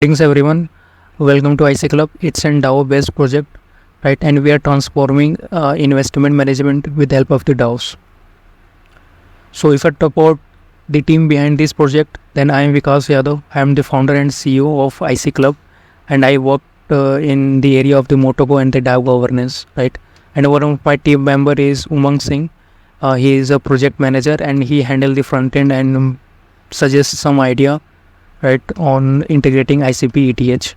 Thanks everyone. Welcome to IC Club. It's an DAO-based project, right? And we are transforming investment management with the help of the DAOs. So, if I talk about the team behind this project, then I am Vikas Yadav. I am the founder and CEO of IC Club, and I work in the area of the Motogo and the DAO governance, right? And one of my team member is Umang Singh. He is a project manager, and he handles the front end and suggests some idea, right, on integrating ICP ETH.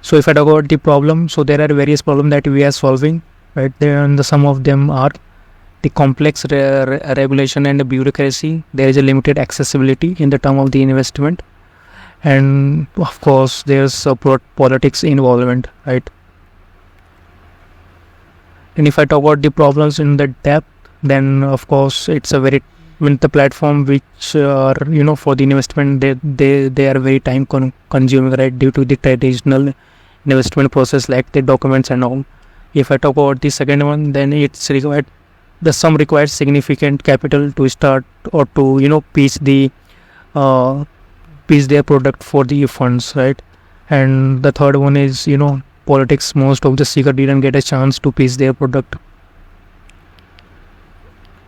So if I talk about the problem, so there are various problems that we are solving, right? And some of them are the complex regulation and the bureaucracy. There is a limited accessibility in the term of the investment, and of course there's politics involvement, right? And if I talk about the problems in the depth, then of course it's a very with the platform which are for the investment, they are very time consuming, right, due to the traditional investment process like the documents and all. If I talk about the second one, then it's required the sum requires significant capital to start or to pitch their product for the funds, right? And the third one is politics. Most of the seeker didn't get a chance to pitch their product.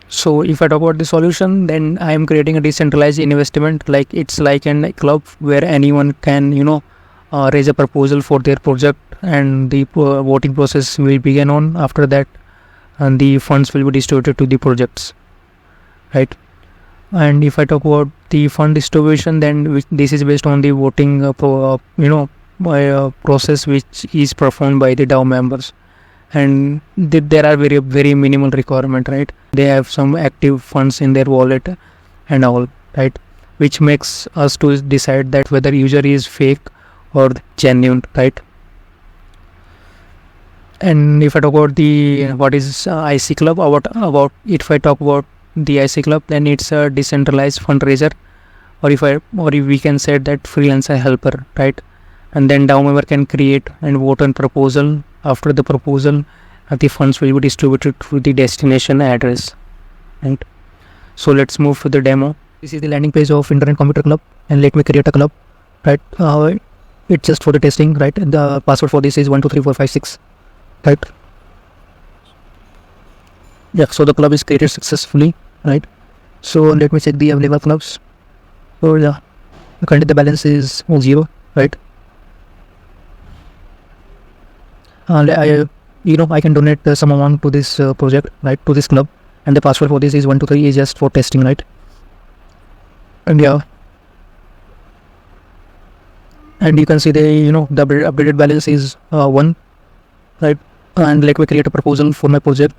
So if I talk about the solution, then I am creating a decentralized investment. Like it's like a club where anyone can raise a proposal for their project, and the voting process will begin on after that, and the funds will be distributed to the projects, right? And if I talk about the fund distribution, then this is based on the voting process which is performed by the DAO members. And there are very minimal requirement, right? They have some active funds in their wallet and all, right? Which makes us to decide that whether user is fake or genuine, right? And if I talk about the what is IC Club, about if I talk about the IC Club, then it's a decentralized fundraiser, or if we can say that freelancer helper, right? And then DAO member can create and vote on proposal. After the proposal, the funds will be distributed to the destination address, right? So let's move to the demo. This is the landing page of Internet Computer Club, and let me create a club, right? It's just for the testing, right? The password for this is 123456, right? Yeah, so the club is created successfully, right? So let me check the available clubs. So yeah, currently the balance is 0, right? I can donate some amount to this project, right, to this club, and the password for this is 123 is just for testing, right? And yeah, and you can see the the updated balance is 1, right? And let me create a proposal for my project.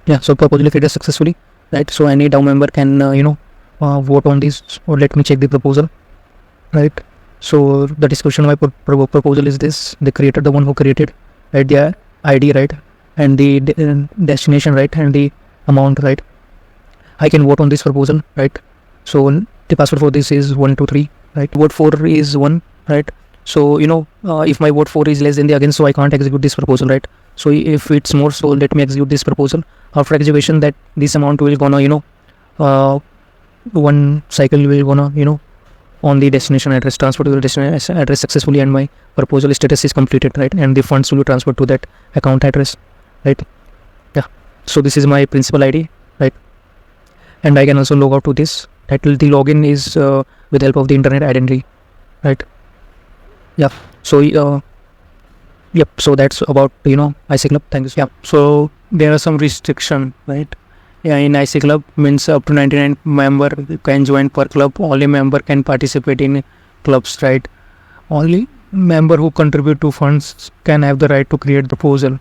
Yeah, so proposal created successfully, right? So any DAO member can vote on this, or let me check the proposal, right? So the description of my proposal is this: the creator, the one who created, right, the ID, right, and the destination, right, and the amount, right. I can vote on this proposal, right? So the password for this is 123, right? Vote 4 is 1, right? So if my vote 4 is less than the against, so I can't execute this proposal, right? So if it's more, so let me execute this proposal. After execution, that this amount will gonna one cycle will gonna on the destination address, transfer to the destination address successfully, and my proposal status is completed, right? And the funds will be transferred to that account address, right? Yeah, so this is my principal ID, right? And I can also log out to this. Title, the login is with help of the internet identity, right? Yeah, so yep, so that's about IC Club. Thank you. Yeah, so there are some restriction, right? Yeah, in IC Club means up to 99 member can join per club. Only member can participate in clubs, right? Only member who contribute to funds can have the right to create the proposal,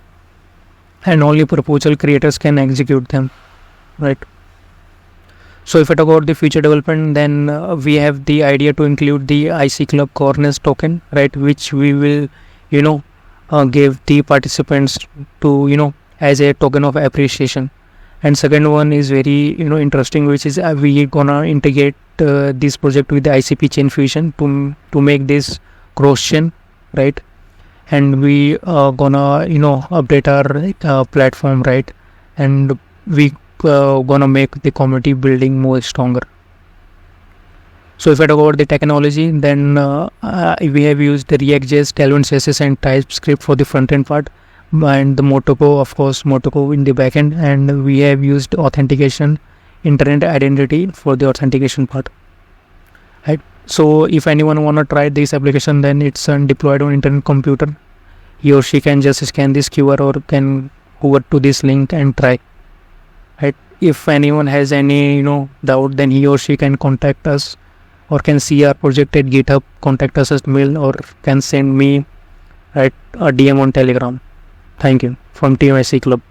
and only proposal creators can execute them, right? So if I talk about the future development, then we have the idea to include the IC Club governance token, right, which we will give the participants to as a token of appreciation. And second one is very interesting, which is we gonna integrate this project with the ICP chain fusion to make this cross chain, right? And we gonna update our platform, right? And we gonna make the community building more stronger. So if I talk about the technology, then we have used the React.js, Tailwind CSS and TypeScript for the front end part, and the Motoko, of course, Motoko in the backend, and we have used authentication, internet identity for the authentication part. Right. So if anyone wanna try this application, then it's deployed on internet computer. He or she can just scan this QR or can hover to this link and try. Right. If anyone has any doubt, then he or she can contact us, or can see our project at GitHub, contact us as mail, or can send me a DM on Telegram. Thank you from Team IC Club.